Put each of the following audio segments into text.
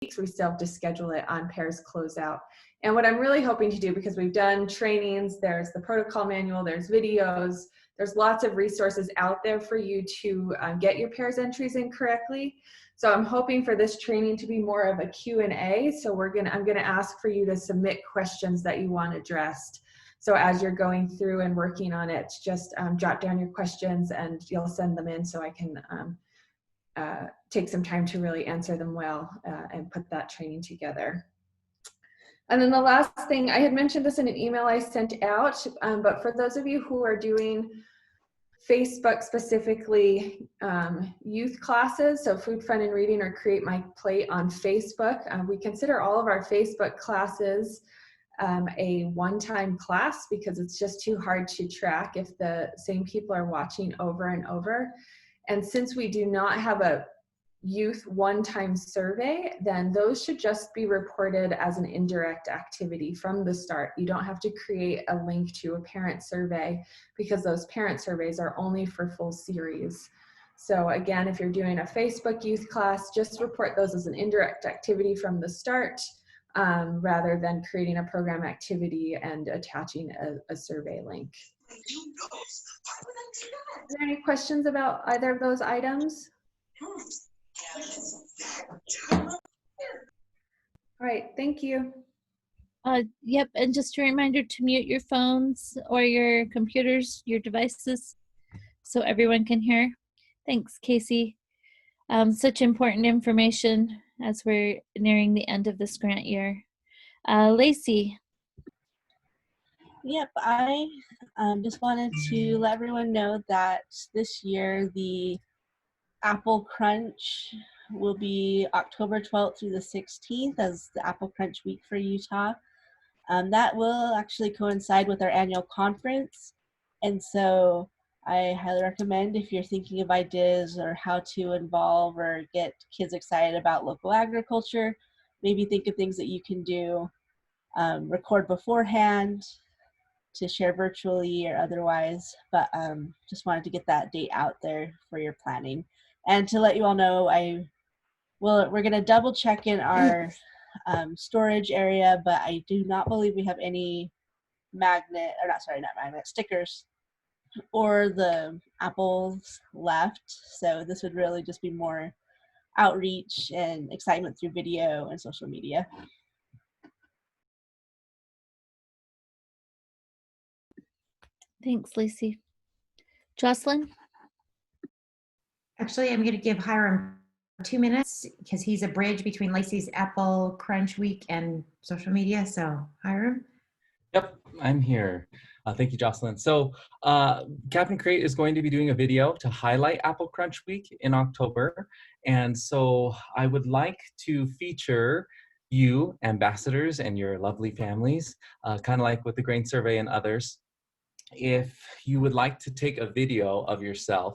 we still have to schedule it on pairs closeout. And what I'm really hoping to do, because we've done trainings, there's the protocol manual, there's videos, there's lots of resources out there for you to get your pairs entries in correctly. So I'm hoping for this training to be more of a Q&A. So I'm gonna ask for you to submit questions that you want addressed. So as you're going through and working on it, just jot down your questions and you'll send them in so I can take some time to really answer them well and put that training together. And then the last thing, I had mentioned this in an email I sent out, but for those of you who are doing Facebook specifically youth classes, so Food, Fun, and Reading or Create My Plate on Facebook, we consider all of our Facebook classes a one-time class because it's just too hard to track if the same people are watching over and over. And since we do not have a youth one-time survey, then those should just be reported as an indirect activity from the start. You don't have to create a link to a parent survey because those parent surveys are only for full series. So again, if you're doing a Facebook youth class, just report those as an indirect activity from the start rather than creating a program activity and attaching a survey link. Are there any questions about either of those items? All right, thank you. Yep, and just a reminder to mute your phones or your computers, your devices, so everyone can hear. Thanks, Casey. Such important information as we're nearing the end of this grant year. Lacey. Yep, I just wanted to let everyone know that this year the Apple Crunch will be October 12th through the 16th as the Apple Crunch Week for Utah. That will actually coincide with our annual conference. And so I highly recommend if you're thinking of ideas or how to involve or get kids excited about local agriculture, maybe think of things that you can do, record beforehand to share virtually or otherwise, but just wanted to get that date out there for your planning. And to let you all know, we're going to double check in our storage area, but I do not believe we have any stickers or the apples left. So this would really just be more outreach and excitement through video and social media. Thanks, Lacey. Jocelyn? Actually, I'm going to give Hiram 2 minutes because he's a bridge between Lacey's Apple Crunch Week and social media. So, Hiram? Yep, I'm here. Thank you, Jocelyn. So Captain Crate is going to be doing a video to highlight Apple Crunch Week in October. And so I would like to feature you, ambassadors, and your lovely families, kind of like with the grain survey and others. If you would like to take a video of yourself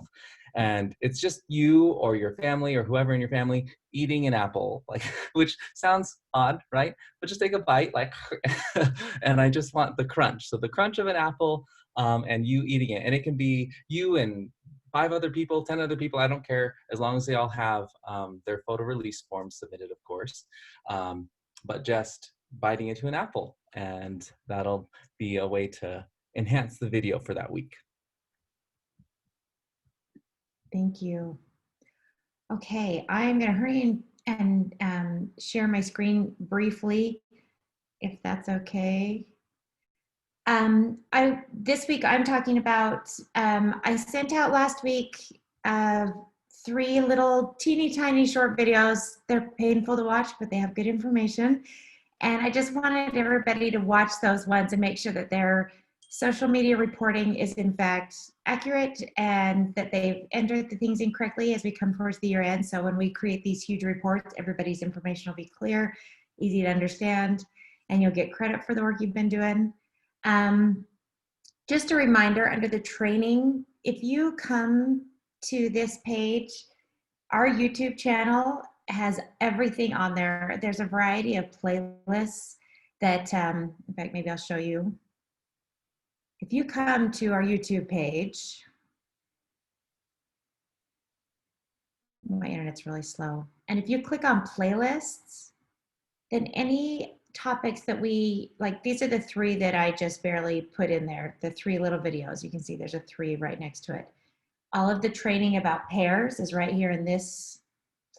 and it's just you or your family or whoever in your family eating an apple, like, which sounds odd, right? But just take a bite, like, and I just want the crunch. So the crunch of an apple and you eating it. And it can be you and 5 other people, 10 other people, I don't care, as long as they all have their photo release forms submitted, of course. But just biting into an apple, and that'll be a way to enhance the video for that week. Thank you. Okay, I'm going to hurry and share my screen briefly, if that's okay. This week I'm talking about, I sent out last week 3 little teeny tiny short videos. They're painful to watch, but they have good information. And I just wanted everybody to watch those ones and make sure that their social media reporting is in fact accurate and that they've entered the things in correctly as we come towards the year end. So when we create these huge reports, everybody's information will be clear, easy to understand, and you'll get credit for the work you've been doing. Just a reminder, under the training, if you come to this page, our YouTube channel has everything on there. There's a variety of playlists that, in fact, maybe I'll show you. If you come to our YouTube page, my internet's really slow. And if you click on playlists, then any topics that we, like these are the 3 that I just barely put in there, the 3 little videos. You can see there's a 3 right next to it. All of the training about pairs is right here in this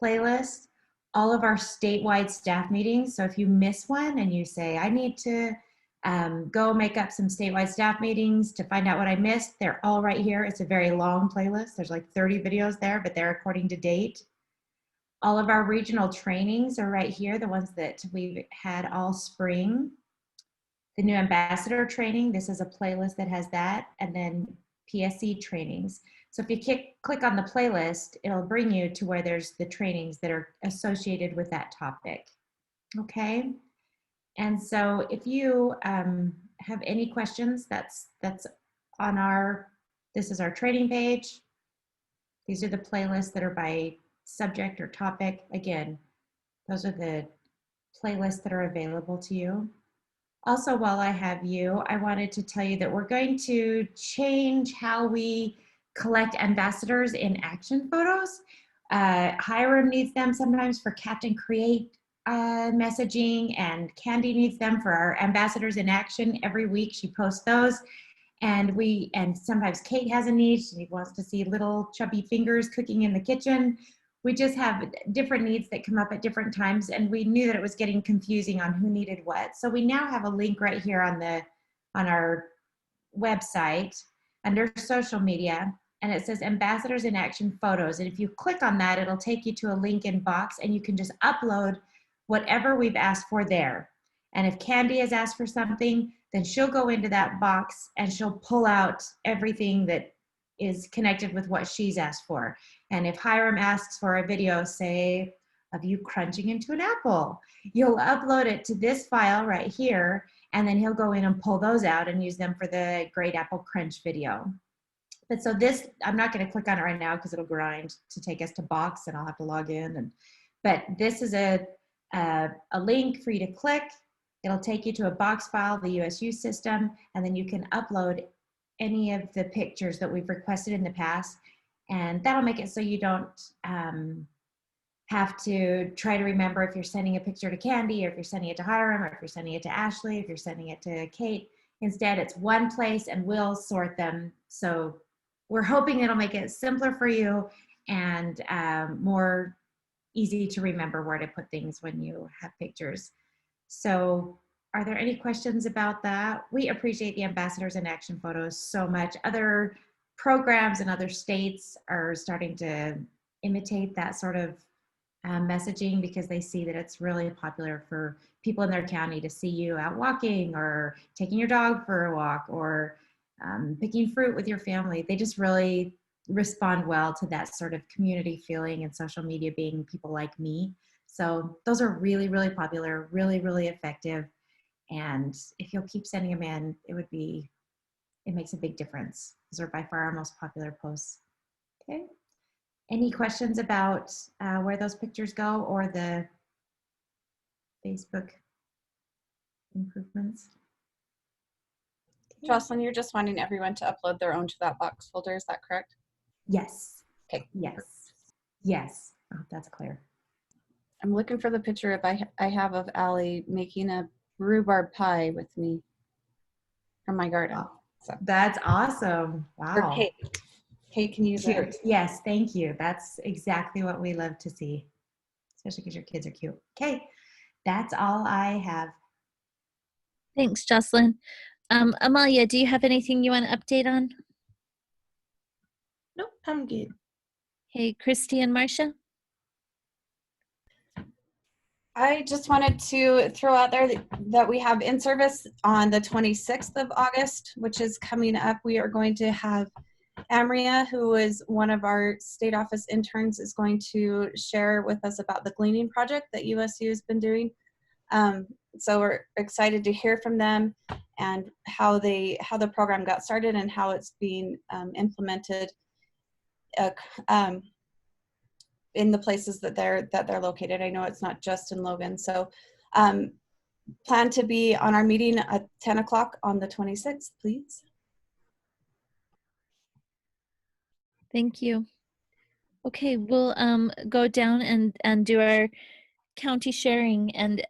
playlist. All of our statewide staff meetings. So if you miss one and you say, I need to go make up some statewide staff meetings to find out what I missed, they're all right here. It's a very long playlist. There's like 30 videos there, but they're according to date. All of our regional trainings are right here, the ones that we've had all spring. The new ambassador training, this is a playlist that has that, and then PSC trainings. So if you click on the playlist, it'll bring you to where there's the trainings that are associated with that topic. Okay, and so if you have any questions, that's on our, this is our training page. These are the playlists that are by subject or topic. Again, those are the playlists that are available to you. Also, while I have you, I wanted to tell you that we're going to change how we collect ambassadors in action photos. Hiram needs them sometimes for Captain Create messaging, and Candy needs them for our ambassadors in action. Every week she posts those. And sometimes Kate has a need. She wants to see little chubby fingers cooking in the kitchen. We just have different needs that come up at different times, and we knew that it was getting confusing on who needed what. So we now have a link right here on our website under social media, and it says Ambassadors in Action Photos. And if you click on that, it'll take you to a link in box, and you can just upload whatever we've asked for there. And if Candy has asked for something, then she'll go into that box and she'll pull out everything that is connected with what she's asked for. And if Hiram asks for a video, say, of you crunching into an apple, you'll upload it to this file right here, and then he'll go in and pull those out and use them for the Great Apple Crunch video. But so this, I'm not going to click on it right now because it'll grind to take us to box and I'll have to log in. But this is a link for you to click. It'll take you to a box file, the USU system, and then you can upload any of the pictures that we've requested in the past. And that'll make it so you don't have to try to remember if you're sending a picture to Candy, or if you're sending it to Hiram, or if you're sending it to Ashley, if you're sending it to Kate. Instead, it's one place and we'll sort them. So we're hoping it'll make it simpler for you and more easy to remember where to put things when you have pictures. So are there any questions about that? We appreciate the Ambassadors in Action photos so much. Other programs in other states are starting to imitate that sort of messaging because they see that it's really popular for people in their county to see you out walking or taking your dog for a walk or picking fruit with your family. They just really respond well to that sort of community feeling, and social media being people like me. So those are really, really popular, really, really effective. And if you'll keep sending them in, it makes a big difference. Those are by far our most popular posts. Okay. Any questions about where those pictures go or the Facebook improvements? Okay. Jocelyn, you're just wanting everyone to upload their own to that box folder, is that correct? Yes. Okay. Yes. Yes. Oh, that's clear. I'm looking for the picture I have of Allie making a rhubarb pie with me from my garden. Oh, So. that's awesome. Wow. Or Kate. Kate, can you Cute. Yes, thank you. That's exactly what we love to see, especially because your kids are cute. Okay, that's all I have. Thanks, Jocelyn. Amalia, do you have anything you want to update on? Nope, I'm good. Hey, Christy and Marcia? I just wanted to throw out there that we have in service on the 26th of August, which is coming up. We are going to have Amria, who is one of our state office interns, is going to share with us about the gleaning project that USU has been doing. So we're excited to hear from them and how the program got started and how it's being implemented in the places that they're located. I know it's not just in Logan. So plan to be on our meeting at 10 o'clock on the 26th, please. Thank you. Okay, we'll go down and do our county sharing, and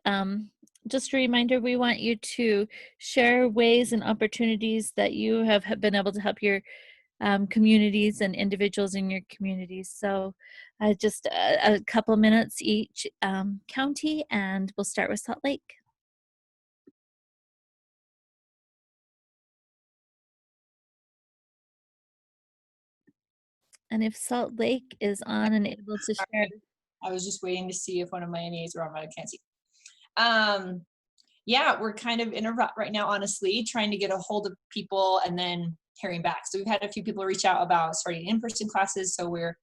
just a reminder, we want you to share ways and opportunities that you have been able to help your communities and individuals in your communities. So just a couple minutes each county, and we'll start with Salt Lake. And if Salt Lake is on and able to share. I was just waiting to see if one of my NAs were on, but I can't see. Yeah, we're kind of in a rut right now, honestly, trying to get a hold of people and then hearing back. So we've had a few people reach out about starting in-person classes. So we're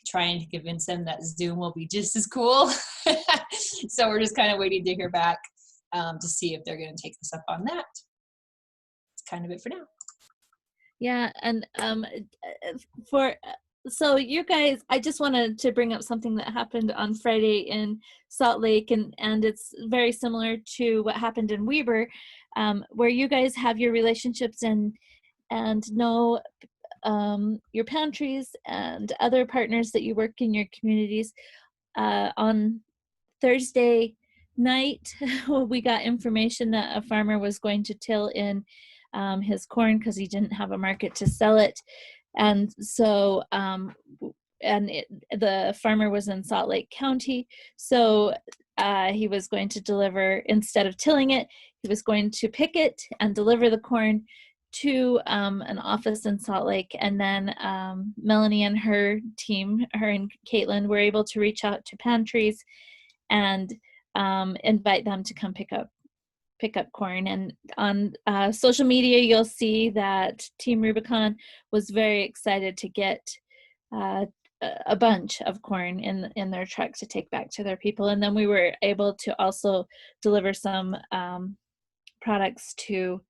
trying to convince them that Zoom will be just as cool. So we're just kind of waiting to hear back to see if they're going to take us up on that. That's kind of it for now. Yeah, and so you guys, I just wanted to bring up something that happened on Friday in Salt Lake, and it's very similar to what happened in Weber, where you guys have your relationships and know your pantries and other partners that you work in your communities. On Thursday night, we got information that a farmer was going to till in his corn because he didn't have a market to sell it. And so, the farmer was in Salt Lake County. So he was going to deliver, instead of tilling it, he was going to pick it and deliver the corn to an office in Salt Lake. And then Melanie and her team, her and Caitlin, were able to reach out to pantries and invite them to come pick up corn. And on social media, you'll see that Team Rubicon was very excited to get a bunch of corn in their truck to take back to their people. And then we were able to also deliver some products to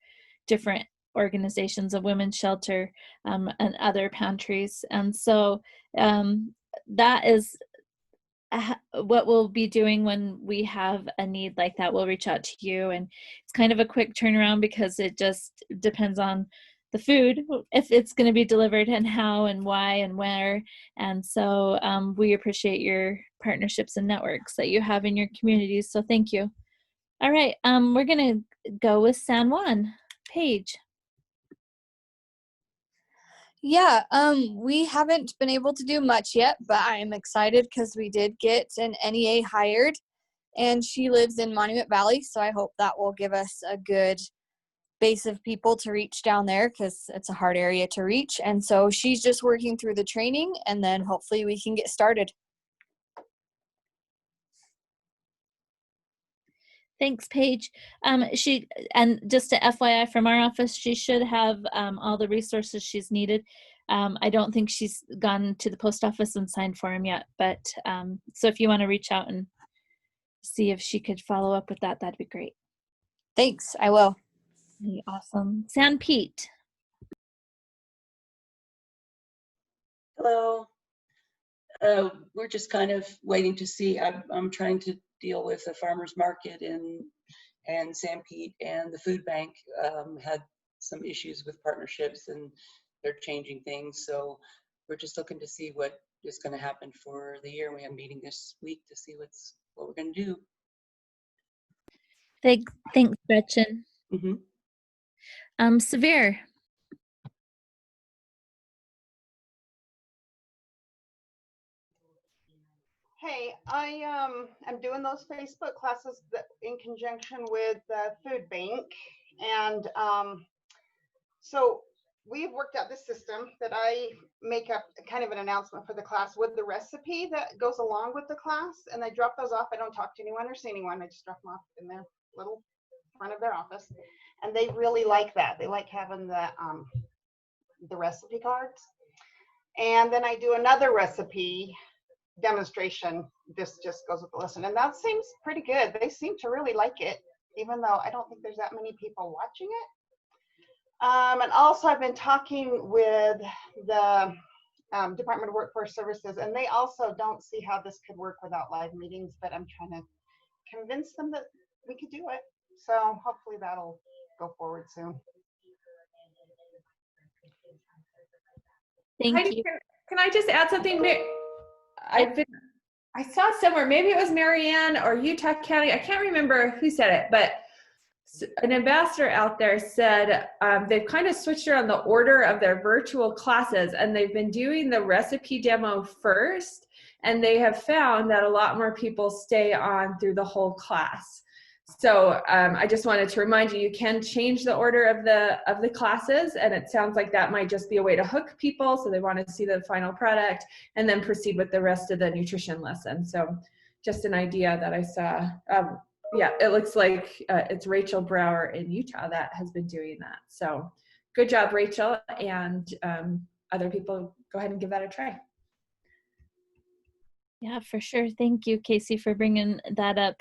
different organizations, a women's shelter and other pantries. And so that is what we'll be doing when we have a need like that. We'll reach out to you, and it's kind of a quick turnaround because it just depends on the food, if it's going to be delivered, and how and why and where. And so we appreciate your partnerships and networks that you have in your communities. So thank you. All right, we're going to go with San Juan. Paige. Yeah, we haven't been able to do much yet, but I'm excited because we did get an NEA hired, and she lives in Monument Valley, so I hope that will give us a good base of people to reach down there because it's a hard area to reach. And so she's just working through the training, and then hopefully we can get started. Thanks, Paige. She, and just to FYI from our office, she should have all the resources she's needed. I don't think she's gone to the post office and signed for him yet, but so if you want to reach out and see if she could follow up with that, that'd be great. Thanks, I will. Awesome. San Pete. Hello. We're just kind of waiting to see. I'm trying to deal with the farmers market and San Pete, and the food bank had some issues with partnerships, and they're changing things. So we're just looking to see what is going to happen for the year. We have a meeting this week to see what we're going to do. Thanks, Gretchen. Severe. Hey, I'm doing those Facebook classes in conjunction with the food bank, and so we've worked out this system that I make up kind of an announcement for the class with the recipe that goes along with the class, and I drop those off. I don't talk to anyone or see anyone. I just drop them off in their little front of their office, and they really like that. They like having the recipe cards. And then I do another recipe demonstration. This just goes with the lesson, and that seems pretty good. They seem to really like it, even though I don't think there's that many people watching it. And also I've been talking with the Department of Workforce Services, and they also don't see how this could work without live meetings, but I'm trying to convince them that we could do it. So hopefully that'll go forward soon. Thank you. Can I just add something? I've been I saw somewhere, maybe it was Marianne or Utah County, I can't remember who said it, but an ambassador out there said they've kind of switched around the order of their virtual classes, and they've been doing the recipe demo first, and they have found that a lot more people stay on through the whole class. So I just wanted to remind you, you can change the order of the classes, and it sounds like that might just be a way to hook people so they want to see the final product and then proceed with the rest of the nutrition lesson. So just an idea that I saw. Yeah, it looks like it's Rachel Brower in Utah that has been doing that. So good job, Rachel, and other people, go ahead and give that a try. Yeah, for sure. Thank you, Casey, for bringing that up.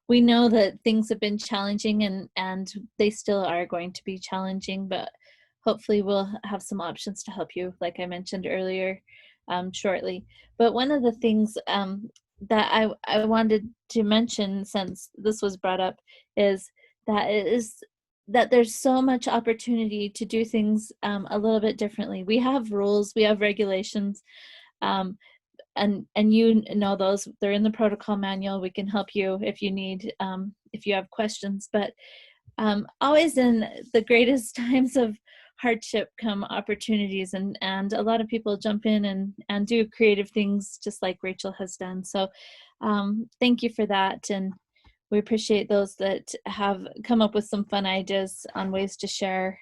We know that things have been challenging, and they still are going to be challenging, but hopefully we'll have some options to help you, like I mentioned earlier, shortly. But one of the things that I wanted to mention, since this was brought up, is that there's so much opportunity to do things a little bit differently. We have rules, we have regulations, and you know those, they're in the protocol manual. We can help you if you need, if you have questions, but always in the greatest times of hardship come opportunities, and a lot of people jump in and do creative things just like Rachel has done. So thank you for that, and we appreciate those that have come up with some fun ideas on ways to share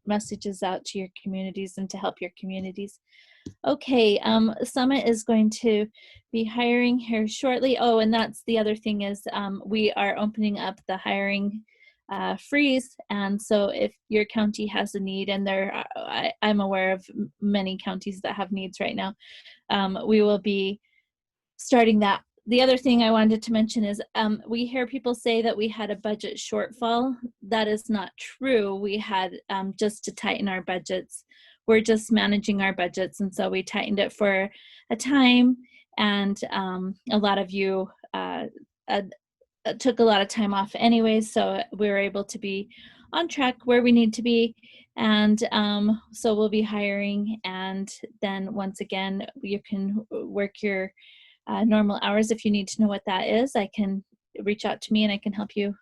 messages out to your communities and to help your communities. Okay, Summit is going to be hiring here shortly. Oh, and that's the other thing is we are opening up the hiring freeze, and so if your county has a need, and I'm aware of many counties that have needs right now, we will be starting that. The other thing I wanted to mention is we hear people say that we had a budget shortfall. That is not true. We had just to tighten our budgets. We're just managing our budgets, and so we tightened it for a time, and a lot of you took a lot of time off anyways, so we were able to be on track where we need to be, and so we'll be hiring, and then once again you can work your normal hours. If you need to know what that is, I can reach out to me and I can help you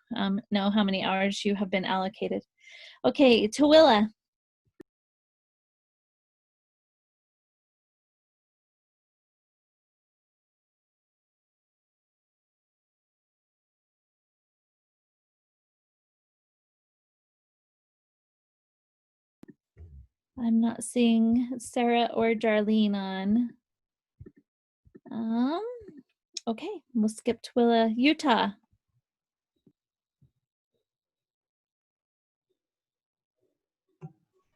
know how many hours you have been allocated. Okay, Tawilla. I'm not seeing Sarah or Darlene on. Okay, we'll skip Twilla. Utah.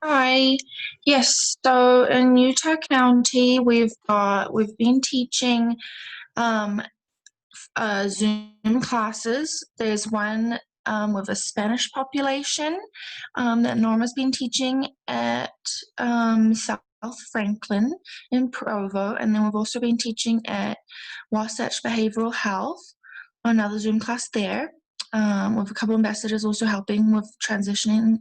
Hi. Yes, so in Utah County, we've been teaching Zoom classes. There's one with a Spanish population that Norma's been teaching at South Franklin in Provo, and then we've also been teaching at Wasatch Behavioral Health, another Zoom class there. With a couple ambassadors also helping with transitioning,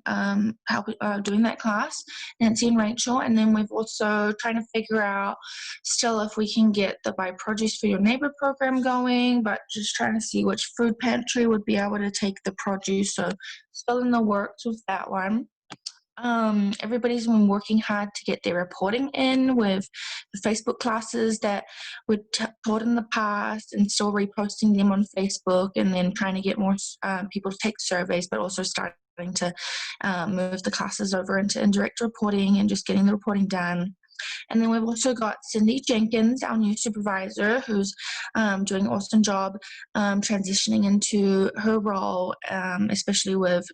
doing that class, Nancy and Rachel. And then we've also trying to figure out still if we can get the Buy Produce for Your Neighbor program going, but just trying to see which food pantry would be able to take the produce. So still in the works with that one. Everybody's been working hard to get their reporting in with the Facebook classes that were taught in the past, and still reposting them on Facebook, and then trying to get more people to take surveys, but also starting to move the classes over into indirect reporting and just getting the reporting done. And then we've also got Cindy Jenkins, our new supervisor, who's doing an awesome job transitioning into her role, especially with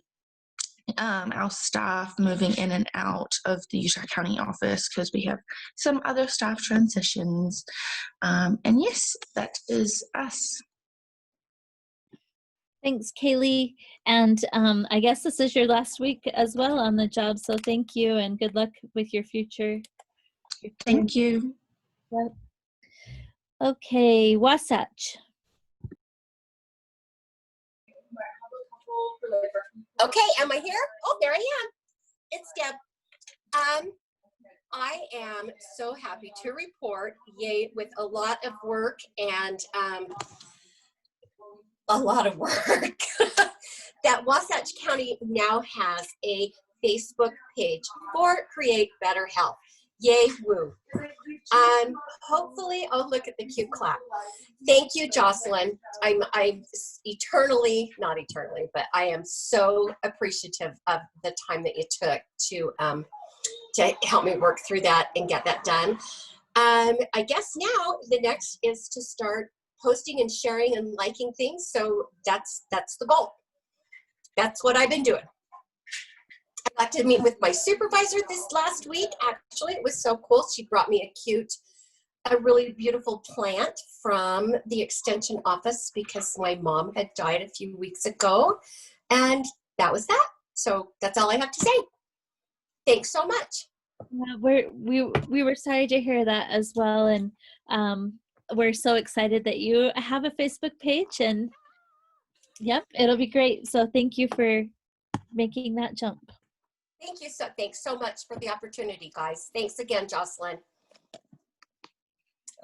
our staff moving in and out of the Utah County office because we have some other staff transitions. And yes, that is us. Thanks, Kaylee. And I guess this is your last week as well on the job, so thank you and good luck with your future. Thank you. Yep. Okay, Wasatch. Okay, am I here? Oh, there I am. It's Deb. I am so happy to report, yay, with a lot of work and a lot of work, that Wasatch County now has a Facebook page for Create Better Health. Yay, woo. Hopefully, oh, look at the cute clap. Thank you, Jocelyn. I'm eternally, not eternally, but I am so appreciative of the time that you took to help me work through that and get that done. I guess now the next is to start posting and sharing and liking things. So that's the goal. That's what I've been doing. I got to meet with my supervisor this last week. Actually, it was so cool. She brought me a really beautiful plant from the extension office because my mom had died a few weeks ago. And that was that. So that's all I have to say. Thanks so much. We were sorry to hear that as well. And we're so excited that you have a Facebook page, and yep, it'll be great. So thank you for making that jump. Thank you. Thanks so much for the opportunity, guys. Thanks again, Jocelyn.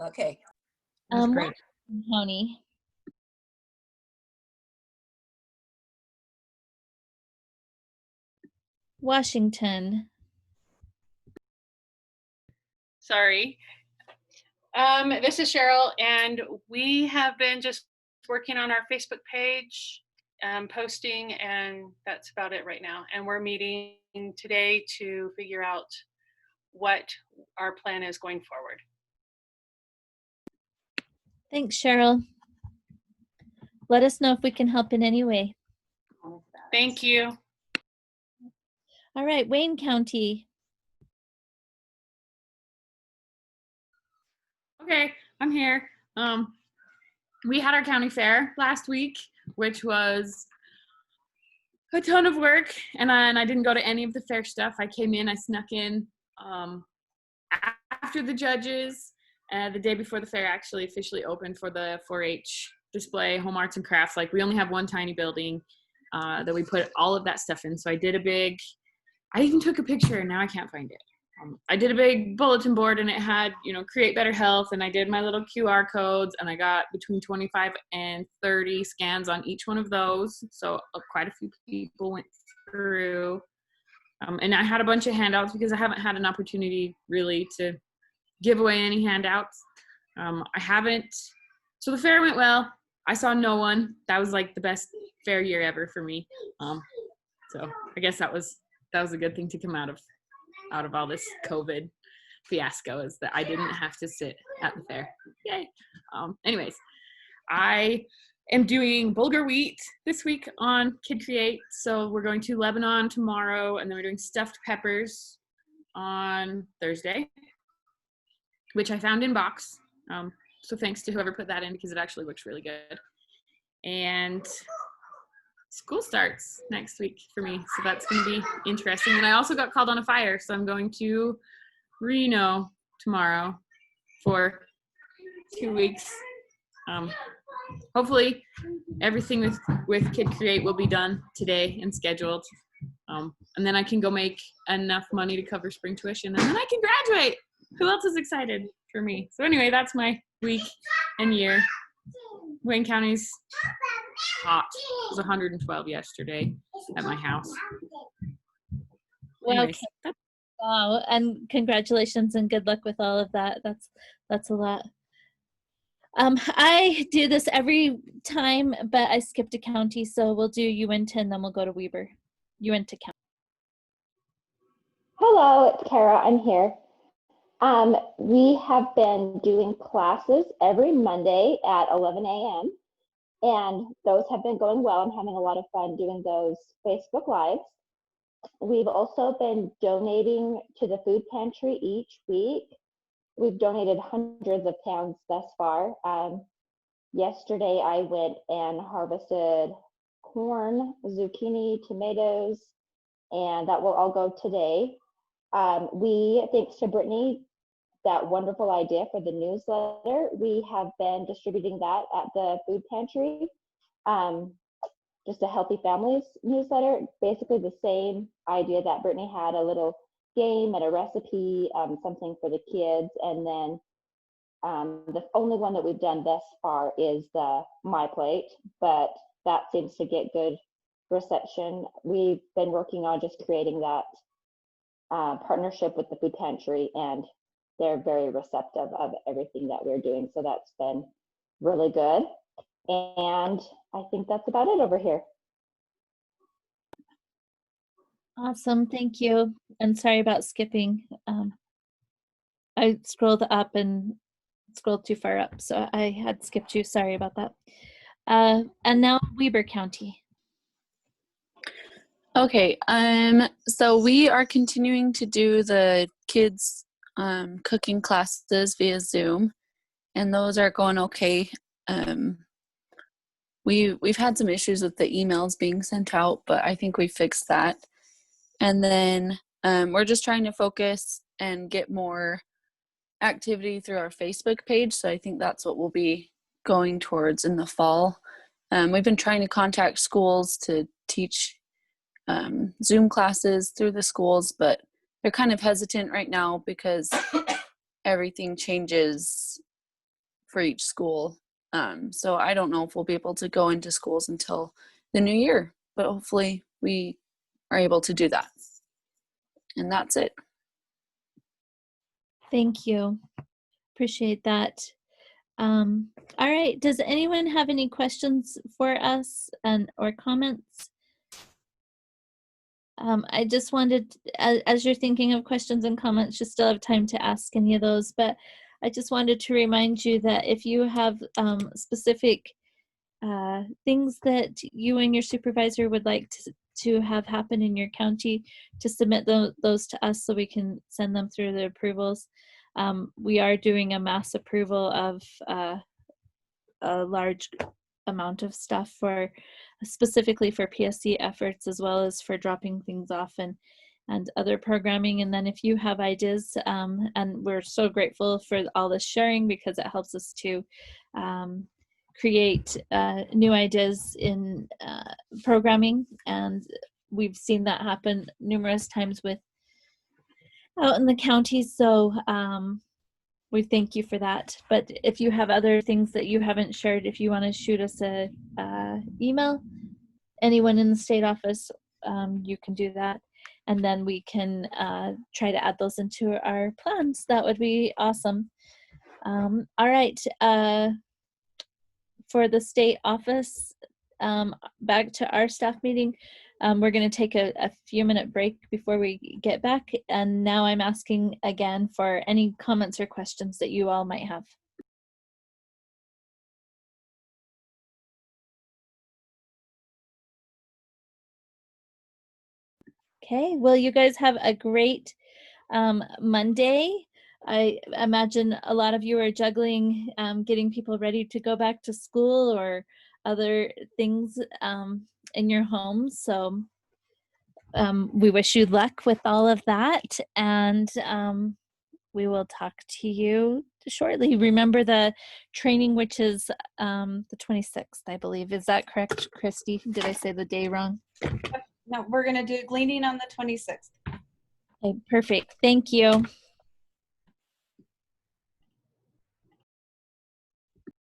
Okay. That's great. Tony. Washington. Sorry. This is Cheryl, and we have been just working on our Facebook page, posting, and that's about it right now. And we're meeting today to figure out what our plan is going forward. Thanks, Cheryl. Let us know if we can help in any way. Thank you. All right, Wayne County. Okay, I'm here. We had our county fair last week, which was a ton of work, and I didn't go to any of the fair stuff. I came in, I snuck in after the judges, the day before the fair actually officially opened for the 4-H display, home arts and crafts. Like, we only have one tiny building that we put all of that stuff in. So I even took a picture, and now I can't find it. I did a big bulletin board, and it had, Create Better Health, and I did my little QR codes, and I got between 25 and 30 scans on each one of those. So quite a few people went through. And I had a bunch of handouts because I haven't had an opportunity really to give away any handouts. So the fair went well. I saw no one. That was like the best fair year ever for me. So I guess that was a good thing to come out of all this COVID fiasco, is that I didn't have to sit at the fair. Yay. Anyways, I am doing bulgur wheat this week on Kid Create. So we're going to Lebanon tomorrow, and then we're doing stuffed peppers on Thursday, which I found in box. So thanks to whoever put that in, because it actually looks really good. And school starts next week for me, so that's going to be interesting. And I also got called on a fire, so I'm going to Reno tomorrow for 2 weeks. Hopefully everything with Kid Create will be done today and scheduled, and then I can go make enough money to cover spring tuition, and then I can graduate. Who else is excited for me? So anyway, that's my week and year. Wayne County's hot. It was 112 yesterday at my house. Well, Anyways, wow, and congratulations and good luck with all of that. That's a lot. I do this every time, but I skipped a county, so we'll do Uinta and then we'll go to Weber. Uinta County. Hello, it's Kara. I'm here. We have been doing classes every Monday at 11 a.m. and those have been going well. I'm having a lot of fun doing those Facebook Lives. We've also been donating to the food pantry each week. We've donated hundreds of pounds thus far. Yesterday I went and harvested corn, zucchini, tomatoes, and that will all go today. Thanks to Brittany, that wonderful idea for the newsletter, we have been distributing that at the food pantry. Just a Healthy Families newsletter, basically the same idea that Brittany had, a little game and a recipe, something for the kids. And then the only one that we've done thus far is the My Plate, but that seems to get good reception. We've been working on just creating that partnership with the food pantry, and they're very receptive of everything that we're doing. So that's been really good. And I think that's about it over here. Awesome, thank you. And sorry about skipping. I scrolled up and scrolled too far up, so I had skipped you. Sorry about that. And now Weber County. Okay, so we are continuing to do the kids cooking classes via Zoom, and those are going okay. We've had some issues with the emails being sent out, but I think we fixed that. And then we're just trying to focus and get more activity through our Facebook page. So I think that's what we'll be going towards in the fall. We've been trying to contact schools to teach Zoom classes through the schools, but they're kind of hesitant right now because everything changes for each school. So I don't know if we'll be able to go into schools until the new year, but hopefully we are able to do that. And that's it. Thank you. Appreciate that. All right, does anyone have any questions for us or comments? I just wanted, as you're thinking of questions and comments, you still have time to ask any of those, but I just wanted to remind you that if you have specific things that you and your supervisor would like to have happen in your county, to submit those to us so we can send them through the approvals. We are doing a mass approval of a large amount of stuff for specifically for PSC efforts, as well as for dropping things off and other programming. And then if you have ideas, and we're so grateful for all this sharing because it helps us to create new ideas in programming, and we've seen that happen numerous times with out in the county. So we thank you for that. But if you have other things that you haven't shared, if you want to shoot us a email, anyone in the state office, you can do that. And then we can try to add those into our plans. That would be awesome. All right. For the state office, back to our staff meeting, we're going to take a few-minute break before we get back. And now I'm asking again for any comments or questions that you all might have. Okay, well, you guys have a great Monday. I imagine a lot of you are juggling getting people ready to go back to school or other things in your homes. So we wish you luck with all of that, and we will talk to you shortly. Remember the training, which is the 26th, I believe. Is that correct, Christy? Did I say the day wrong? No, we're going to do gleaning on the 26th. Okay, perfect. Thank you.